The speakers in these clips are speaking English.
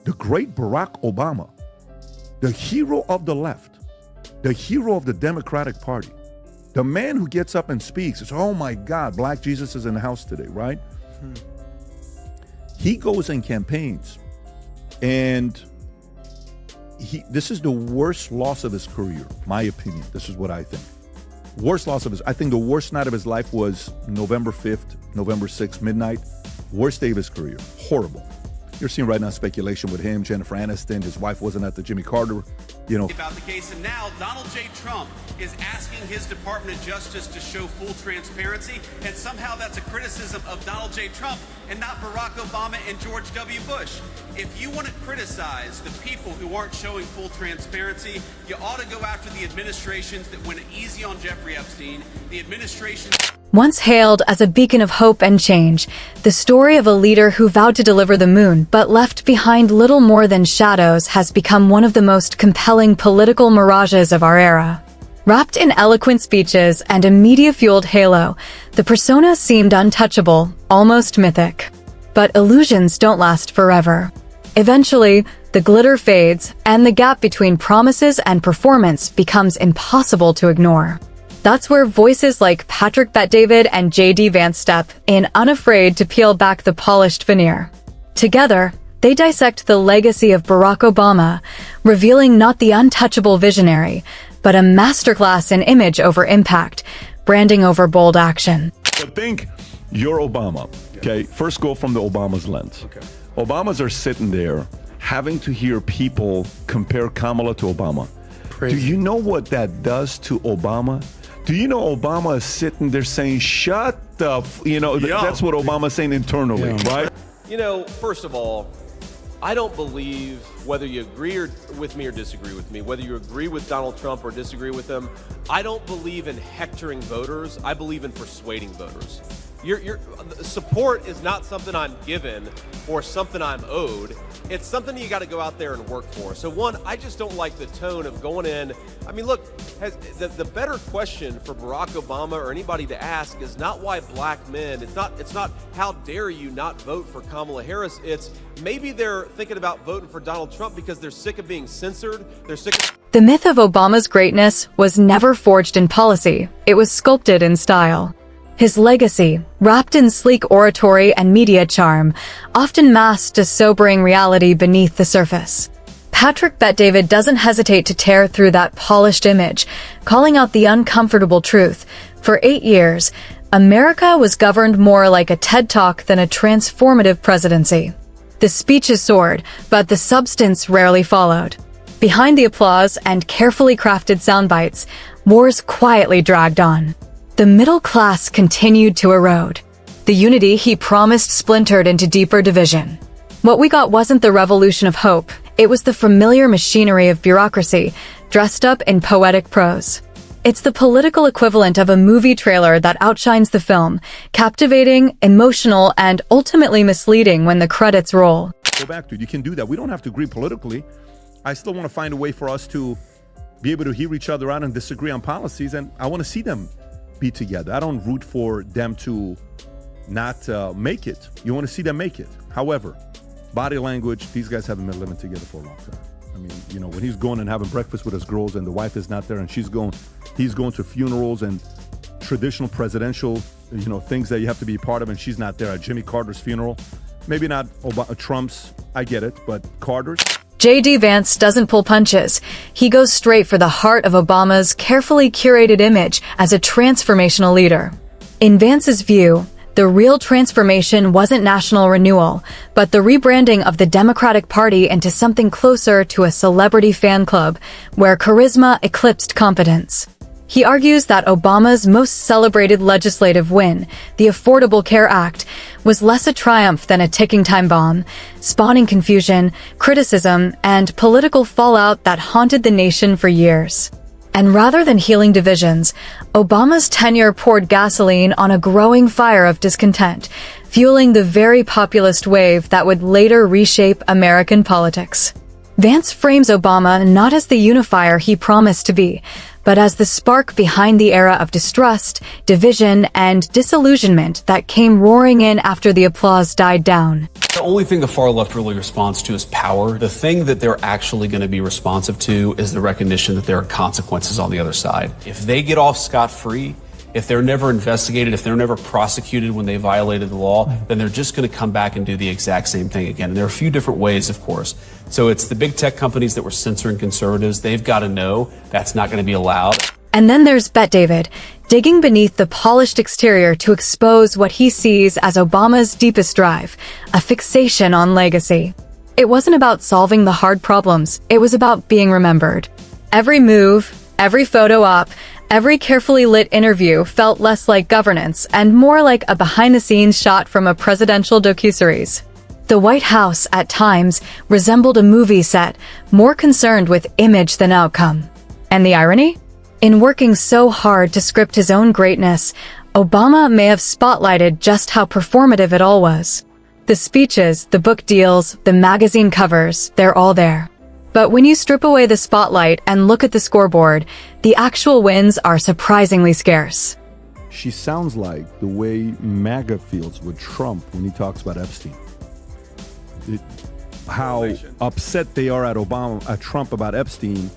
the great Barack Obama, the hero of the left, the hero of the Democratic Party, the man who gets up and speaks, it's, oh my God, Black Jesus is in the house today, right? He goes and campaigns, and this is the worst loss of his career, my opinion. This is what I think. Worst loss of his, I think the worst night of his life was November 5th, November 6th, midnight. Worst day of his career. Horrible. You're seeing right now speculation with him, Jennifer Aniston, his wife wasn't at the Jimmy Carter, About the case, and now Donald J. Trump is asking his Department of Justice to show full transparency, and somehow that's a criticism of Donald J. Trump and not Barack Obama and George W. Bush. If you want to criticize the people who aren't showing full transparency, you ought to go after the administrations that went easy on Jeffrey Epstein, the administration. Once hailed as a beacon of hope and change, the story of a leader who vowed to deliver the moon but left behind little more than shadows has become one of the most compelling political mirages of our era. Wrapped in eloquent speeches and a media-fueled halo, the persona seemed untouchable, almost mythic. But illusions don't last forever. Eventually, the glitter fades, and the gap between promises and performance becomes impossible to ignore. That's where voices like Bet-David and JD Vance step in, unafraid to peel back the polished veneer. Together, they dissect the legacy of Barack Obama, revealing not the untouchable visionary, but a masterclass in image over impact, branding over bold action. So think you're Obama, okay? First go from the Obama's lens. Okay. Obamas are sitting there having to hear people compare Kamala to Obama. Crazy. Do you know what that does to Obama? Do you know Obama is sitting there saying, shut the, that's what Obama's saying internally, right? First of all, I don't believe whether you agree with me or disagree with me, whether you agree with Donald Trump or disagree with him, I don't believe in hectoring voters. I believe in persuading voters. Your support is not something I'm given or something I'm owed. It's something you got to go out there and work for. So one, I just don't like the tone of going in. I mean, look, the better question for Barack Obama or anybody to ask is not why black men. It's not how dare you not vote for Kamala Harris. It's maybe they're thinking about voting for Donald Trump because they're sick of being censored. They're sick of... The myth of Obama's greatness was never forged in policy. It was sculpted in style. His legacy, wrapped in sleek oratory and media charm, often masked a sobering reality beneath the surface. Bet-David doesn't hesitate to tear through that polished image, calling out the uncomfortable truth. For 8 years, America was governed more like a TED Talk than a transformative presidency. The speeches soared, but the substance rarely followed. Behind the applause and carefully crafted sound bites, wars quietly dragged on. The middle class continued to erode. The unity he promised splintered into deeper division. What we got wasn't the revolution of hope, it was the familiar machinery of bureaucracy, dressed up in poetic prose. It's the political equivalent of a movie trailer that outshines the film, captivating, emotional, and ultimately misleading when the credits roll. Go back to it. You can do that. We don't have to agree politically. I still want to find a way for us to be able to hear each other out and disagree on policies, and I want to see them be together. I don't root for them to not make it. You want to see them make it. However, body language, these guys haven't been living together for a long time. I mean, when he's going and having breakfast with his girls and the wife is not there and he's going to funerals and traditional presidential, things that you have to be a part of, and she's not there at Jimmy Carter's funeral. Maybe not Trump's, I get it, but Carter's. JD Vance doesn't pull punches. He goes straight for the heart of Obama's carefully curated image as a transformational leader. In Vance's view, the real transformation wasn't national renewal, but the rebranding of the Democratic Party into something closer to a celebrity fan club, where charisma eclipsed competence. He argues that Obama's most celebrated legislative win, the Affordable Care Act, was less a triumph than a ticking time bomb, spawning confusion, criticism, and political fallout that haunted the nation for years. And rather than healing divisions, Obama's tenure poured gasoline on a growing fire of discontent, fueling the very populist wave that would later reshape American politics. Vance frames Obama not as the unifier he promised to be, but as the spark behind the era of distrust, division, and disillusionment that came roaring in after the applause died down. The only thing the far left really responds to is power. The thing that they're actually going to be responsive to is the recognition that there are consequences on the other side. If they get off scot-free, if they're never investigated, if they're never prosecuted when they violated the law, then they're just going to come back and do the exact same thing again. And there are a few different ways, of course. So it's the big tech companies that were censoring conservatives. They've got to know that's not going to be allowed. And then there's Bet-David, digging beneath the polished exterior to expose what he sees as Obama's deepest drive, a fixation on legacy. It wasn't about solving the hard problems, it was about being remembered. Every move, every photo op, every carefully lit interview felt less like governance and more like a behind-the-scenes shot from a presidential docuseries. The White House, at times, resembled a movie set, more concerned with image than outcome. And the irony? In working so hard to script his own greatness, Obama may have spotlighted just how performative it all was. The speeches, the book deals, the magazine covers, they're all there. But when you strip away the spotlight and look at the scoreboard, the actual wins are surprisingly scarce. She sounds like the way MAGA feels with Trump when he talks about Epstein. How upset they are at Trump about Epstein.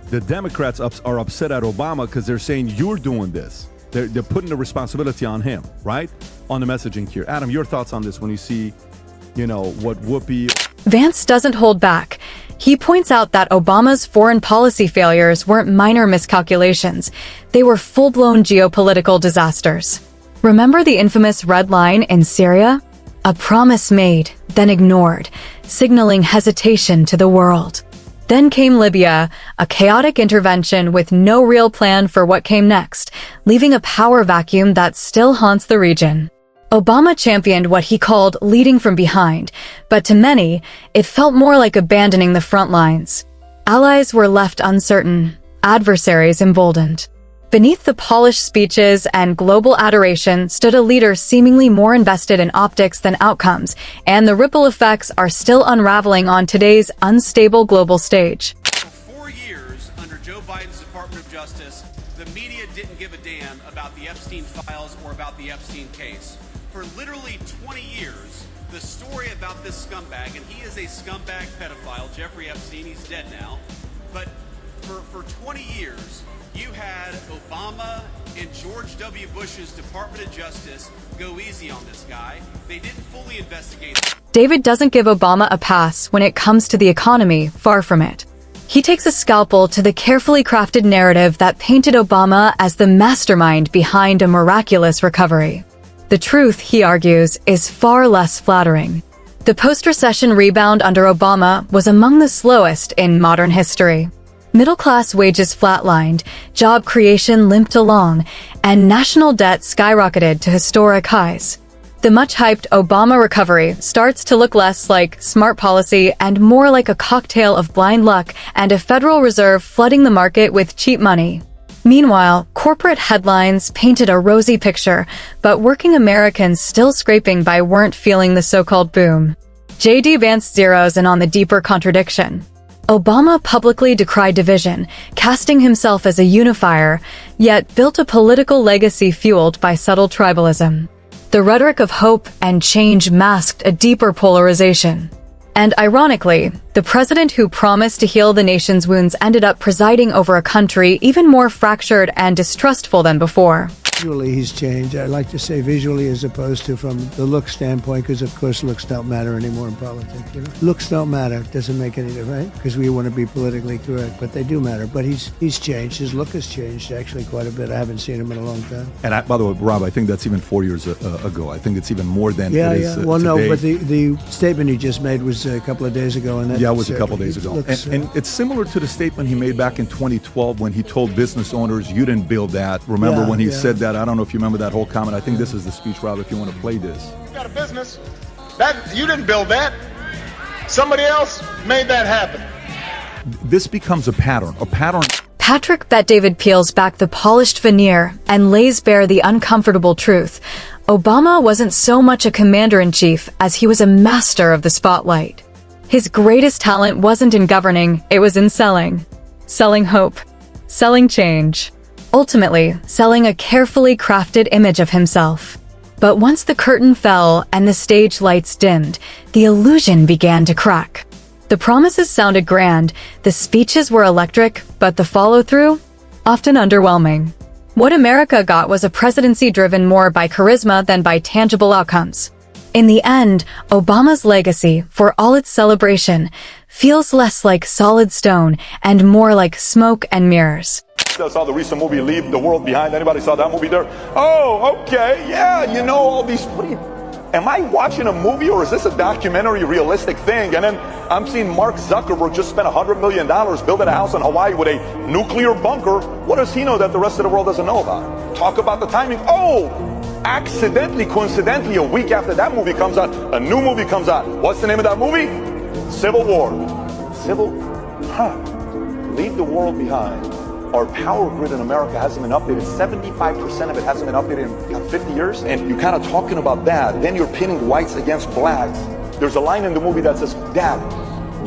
The Democrats are upset at Obama because they're saying you're doing this. They're putting the responsibility on him, right? On the messaging here. Adam, your thoughts on this when you see, what Whoopi... Vance doesn't hold back. He points out that Obama's foreign policy failures weren't minor miscalculations. They were full-blown geopolitical disasters. Remember the infamous red line in Syria? A promise made, then ignored, signaling hesitation to the world. Then came Libya, a chaotic intervention with no real plan for what came next, leaving a power vacuum that still haunts the region. Obama championed what he called leading from behind, but to many, it felt more like abandoning the front lines. Allies were left uncertain, adversaries emboldened. Beneath the polished speeches and global adoration stood a leader seemingly more invested in optics than outcomes, and the ripple effects are still unraveling on today's unstable global stage. For 4 years, under Joe Biden's Department of Justice, the media didn't give a damn about the Epstein files or about the Epstein case. For literally 20 years, the story about this scumbag, and he is a scumbag pedophile, Jeffrey Epstein, he's dead now, but for 20 years, you had Obama and George W. Bush's Department of Justice go easy on this guy. They didn't fully investigate him. David doesn't give Obama a pass when it comes to the economy, far from it. He takes a scalpel to the carefully crafted narrative that painted Obama as the mastermind behind a miraculous recovery. The truth, he argues, is far less flattering. The post-recession rebound under Obama was among the slowest in modern history. Middle-class wages flatlined, job creation limped along, and national debt skyrocketed to historic highs. The much-hyped Obama recovery starts to look less like smart policy and more like a cocktail of blind luck and a Federal Reserve flooding the market with cheap money. Meanwhile, corporate headlines painted a rosy picture, but working Americans still scraping by weren't feeling the so-called boom. JD Vance zeroes in on the deeper contradiction. Obama publicly decried division, casting himself as a unifier, yet built a political legacy fueled by subtle tribalism. The rhetoric of hope and change masked a deeper polarization. And ironically, the president who promised to heal the nation's wounds ended up presiding over a country even more fractured and distrustful than before. Visually, he's changed. I like to say visually as opposed to from the look standpoint, because of course looks don't matter anymore in politics. Looks don't matter. Doesn't make any difference, right? Because we want to be politically correct, but they do matter. But he's changed. His look has changed actually quite a bit. I haven't seen him in a long time. And by the way, Rob, I think that's even 4 years ago. I think it's even more than it is Well, today. no, but the statement he just made was a couple of days ago. And it was a couple of days ago. And it's similar to the statement he made back in 2012 when he told business owners, you didn't build that. Remember when he said that? I don't know if you remember that whole comment. I think this is the speech, Rob, if you want to play this. You got a business. You didn't build that. Somebody else made that happen. This becomes a pattern. Patrick Bet-David peels back the polished veneer and lays bare the uncomfortable truth. Obama wasn't so much a commander-in-chief as he was a master of the spotlight. His greatest talent wasn't in governing, it was in selling. Selling hope. selling change. Ultimately, selling a carefully crafted image of himself. But once the curtain fell and the stage lights dimmed, the illusion began to crack. The promises sounded grand, the speeches were electric, but the follow-through? Often underwhelming. What America got was a presidency driven more by charisma than by tangible outcomes. In the end, Obama's legacy, for all its celebration, feels less like solid stone and more like smoke and mirrors. I saw the recent movie Leave the World Behind. Anybody saw that movie there? Oh, okay, yeah, you know all these... Am I watching a movie or is this a documentary realistic thing? And then I'm seeing Mark Zuckerberg just spent $100 million building a house in Hawaii with a nuclear bunker. What does he know that the rest of the world doesn't know about? Talk about the timing. Oh, accidentally, coincidentally, a week after that movie comes out, a new movie comes out. What's the name of that movie? Civil War. Leave the world behind. Our power grid in America hasn't been updated. 75% of it hasn't been updated in 50 years. And you're kind of talking about that. Then you're pinning whites against blacks. There's a line in the movie that says, Dad,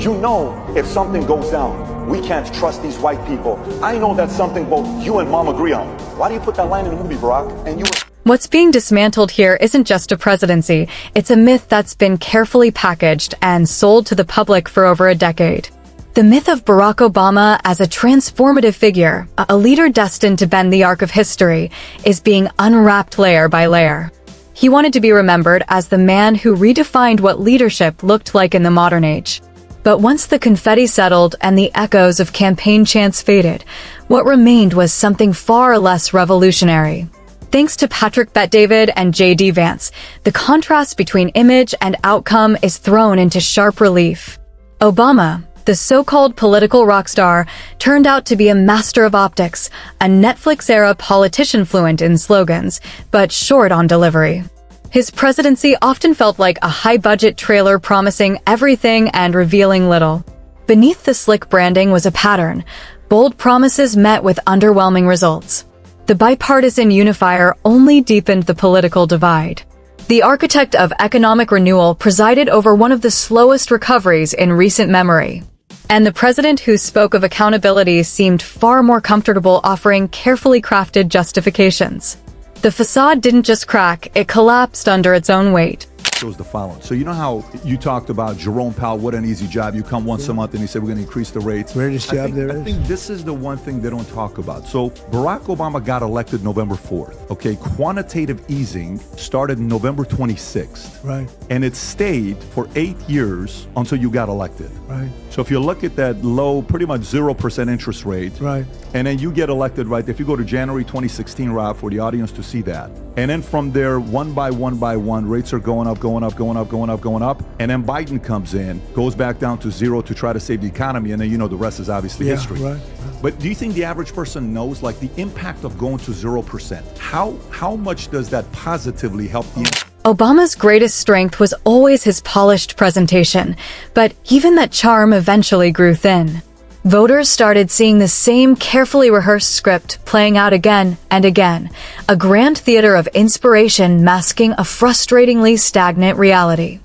you know if something goes down, we can't trust these white people. I know that's something both you and Mom agree on. Why do you put that line in the movie, Barack? And you... What's being dismantled here isn't just a presidency. It's a myth that's been carefully packaged and sold to the public for over a decade. The myth of Barack Obama as a transformative figure, a leader destined to bend the arc of history, is being unwrapped layer by layer. He wanted to be remembered as the man who redefined what leadership looked like in the modern age. But once the confetti settled and the echoes of campaign chants faded, what remained was something far less revolutionary. Thanks to Bet-David and JD Vance, the contrast between image and outcome is thrown into sharp relief. Obama, the so-called political rock star, turned out to be a master of optics, a Netflix-era politician fluent in slogans, but short on delivery. His presidency often felt like a high-budget trailer promising everything and revealing little. Beneath the slick branding was a pattern, bold promises met with underwhelming results. The bipartisan unifier only deepened the political divide. The architect of economic renewal presided over one of the slowest recoveries in recent memory. And the president who spoke of accountability seemed far more comfortable offering carefully crafted justifications. The facade didn't just crack, it collapsed under its own weight. Shows the following. So you know how you talked about Jerome Powell, what an easy job. You come once a month and he said we're going to increase the rates. Greatest job there is. I think this is the one thing they don't talk about. So Barack Obama got elected November 4th. Okay, quantitative easing started November 26th. Right. And it stayed for 8 years until you got elected. Right. So if you look at that low, pretty much 0% interest rate, Right. and then you get elected, right? If you go to January 2016, Rob, for the audience to see that. And then from there, one by one, rates are going up. And then Biden comes in, goes back down to zero to try to save the economy. And then, you know, the rest is obviously history. Right. But do you think the average person knows, like, the impact of going to 0%? How much does that positively help the... Obama's greatest strength was always his polished presentation, but even that charm eventually grew thin. Voters started seeing the same carefully rehearsed script playing out again and again, a grand theater of inspiration masking a frustratingly stagnant reality.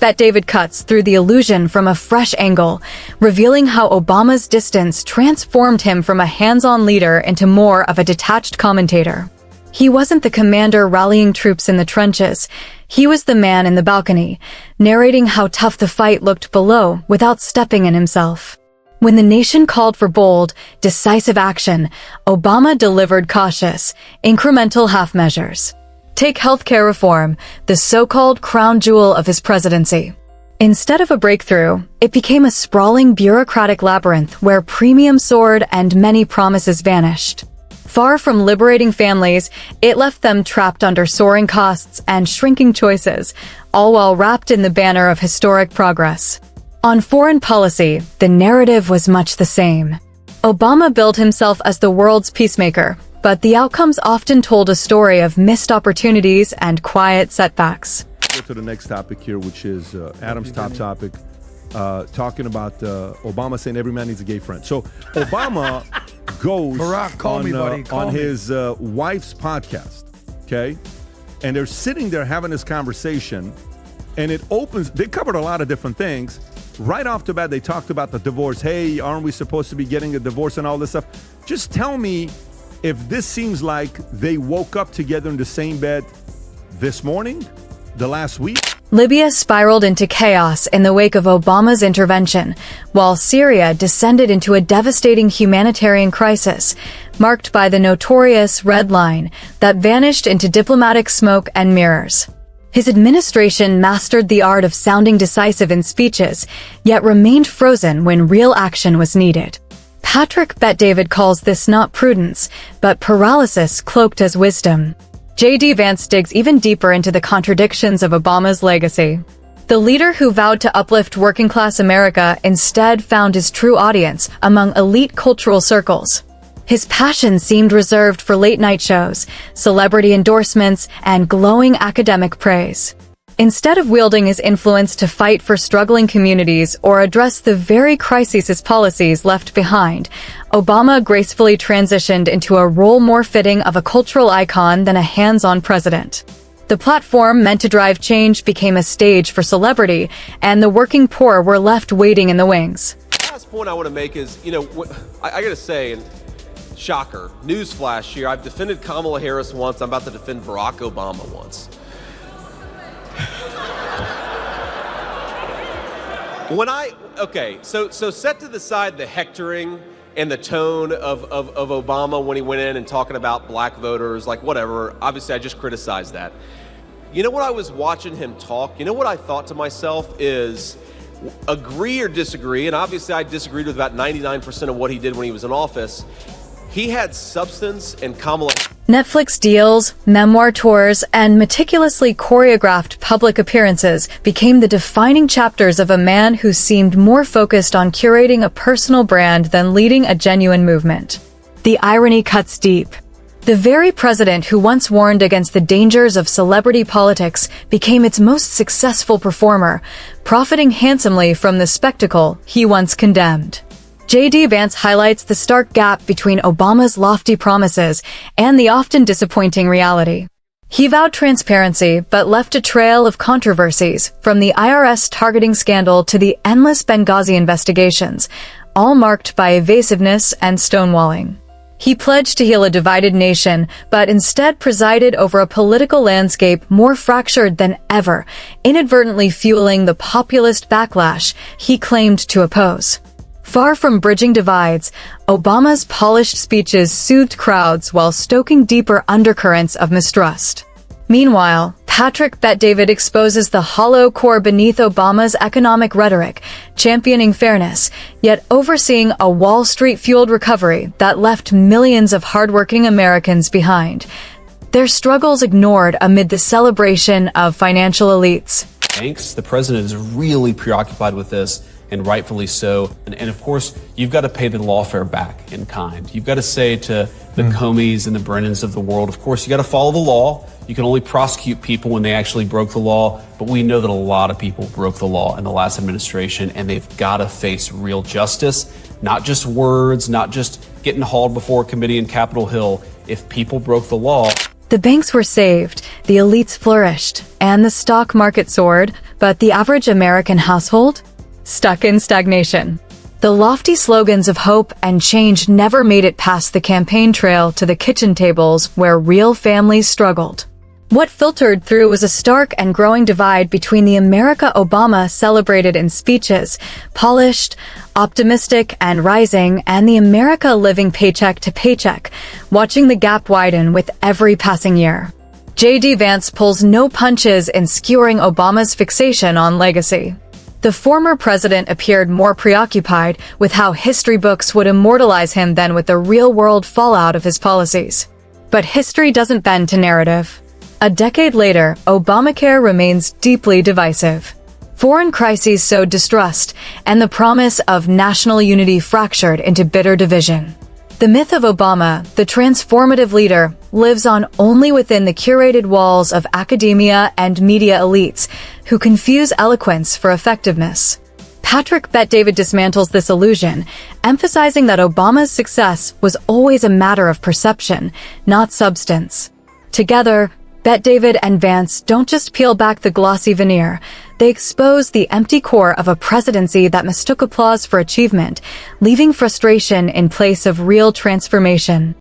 Bet-David cuts through the illusion from a fresh angle, revealing how Obama's distance transformed him from a hands-on leader into more of a detached commentator. He wasn't the commander rallying troops in the trenches. He was the man in the balcony, narrating how tough the fight looked below without stepping in himself. When the nation called for bold, decisive action, Obama delivered cautious, incremental half measures. Take healthcare reform, the so-called crown jewel of his presidency. Instead of a breakthrough, it became a sprawling bureaucratic labyrinth where premium soared and many promises vanished. Far from liberating families, it left them trapped under soaring costs and shrinking choices, all while wrapped in the banner of historic progress. On foreign policy, the narrative was much the same. Obama billed himself as the world's peacemaker, but the outcomes often told a story of missed opportunities and quiet setbacks. Go to the next topic here, which is Adam's top topic, talking about Obama saying every man needs a gay friend. So Obama goes Barack, on his wife's podcast, okay? And they're sitting there having this conversation, and it opens, they covered a lot of different things, right off the bat, they talked about the divorce. Hey, aren't we supposed to be getting a divorce and all this stuff? Just tell me if this seems like they woke up together in the same bed this morning, the last week. Libya spiraled into chaos in the wake of Obama's intervention, while Syria descended into a devastating humanitarian crisis, marked by the notorious Red Line that vanished into diplomatic smoke and mirrors. His administration mastered the art of sounding decisive in speeches, yet remained frozen when real action was needed. Patrick Bet-David calls this not prudence, but paralysis cloaked as wisdom. JD Vance digs even deeper into the contradictions of Obama's legacy. The leader who vowed to uplift working-class America instead found his true audience among elite cultural circles. His passion seemed reserved for late-night shows, celebrity endorsements, and glowing academic praise. Instead of wielding his influence to fight for struggling communities or address the very crises his policies left behind, Obama gracefully transitioned into a role more fitting of a cultural icon than a hands-on president. The platform meant to drive change became a stage for celebrity, and the working poor were left waiting in the wings. The last point I want to make is, I got to say, and shocker, newsflash here, I've defended Kamala Harris once, I'm about to defend Barack Obama once. So set to the side the hectoring and the tone of Obama when he went in and talking about black voters, like whatever. Obviously, I just criticized that. You know what I was watching him talk? You know what I thought to myself is, agree or disagree, and obviously I disagreed with about 99% of what he did when he was in office. He had substance, and Kamala... Netflix deals, memoir tours, and meticulously choreographed public appearances became the defining chapters of a man who seemed more focused on curating a personal brand than leading a genuine movement. The irony cuts deep. The very president who once warned against the dangers of celebrity politics became its most successful performer, profiting handsomely from the spectacle he once condemned. JD Vance highlights the stark gap between Obama's lofty promises and the often disappointing reality. He vowed transparency but left a trail of controversies, from the IRS targeting scandal to the endless Benghazi investigations, all marked by evasiveness and stonewalling. He pledged to heal a divided nation, but instead presided over a political landscape more fractured than ever, inadvertently fueling the populist backlash he claimed to oppose. Far from bridging divides, Obama's polished speeches soothed crowds while stoking deeper undercurrents of mistrust. Meanwhile, Patrick Bet-David exposes the hollow core beneath Obama's economic rhetoric, championing fairness, yet overseeing a Wall Street-fueled recovery that left millions of hardworking Americans behind, their struggles ignored amid the celebration of financial elites. Banks, the president is really preoccupied with this, and rightfully so. And of course, you've got to pay the lawfare back in kind. You've got to say to the Comeys and the Brennans of the world, of course, you got to follow the law. You can only prosecute people when they actually broke the law. But we know that a lot of people broke the law in the last administration, and they've got to face real justice, not just words, not just getting hauled before a committee in Capitol Hill. If people broke the law. The banks were saved, the elites flourished, and the stock market soared, but the average American household? Stuck in stagnation. The lofty slogans of hope and change never made it past the campaign trail to the kitchen tables where real families struggled. What filtered through was a stark and growing divide between the America Obama celebrated in speeches, polished, optimistic, and rising, and the America living paycheck to paycheck, watching the gap widen with every passing year. JD Vance pulls no punches in skewering Obama's fixation on legacy. The former president appeared more preoccupied with how history books would immortalize him than with the real-world fallout of his policies. But history doesn't bend to narrative. A decade later, Obamacare remains deeply divisive. Foreign crises sowed distrust, and the promise of national unity fractured into bitter division. The myth of Obama, the transformative leader, lives on only within the curated walls of academia and media elites who confuse eloquence for effectiveness. Patrick Bet-David dismantles this illusion, emphasizing that Obama's success was always a matter of perception, not substance. Together, Bet-David and Vance don't just peel back the glossy veneer, they expose the empty core of a presidency that mistook applause for achievement, leaving frustration in place of real transformation.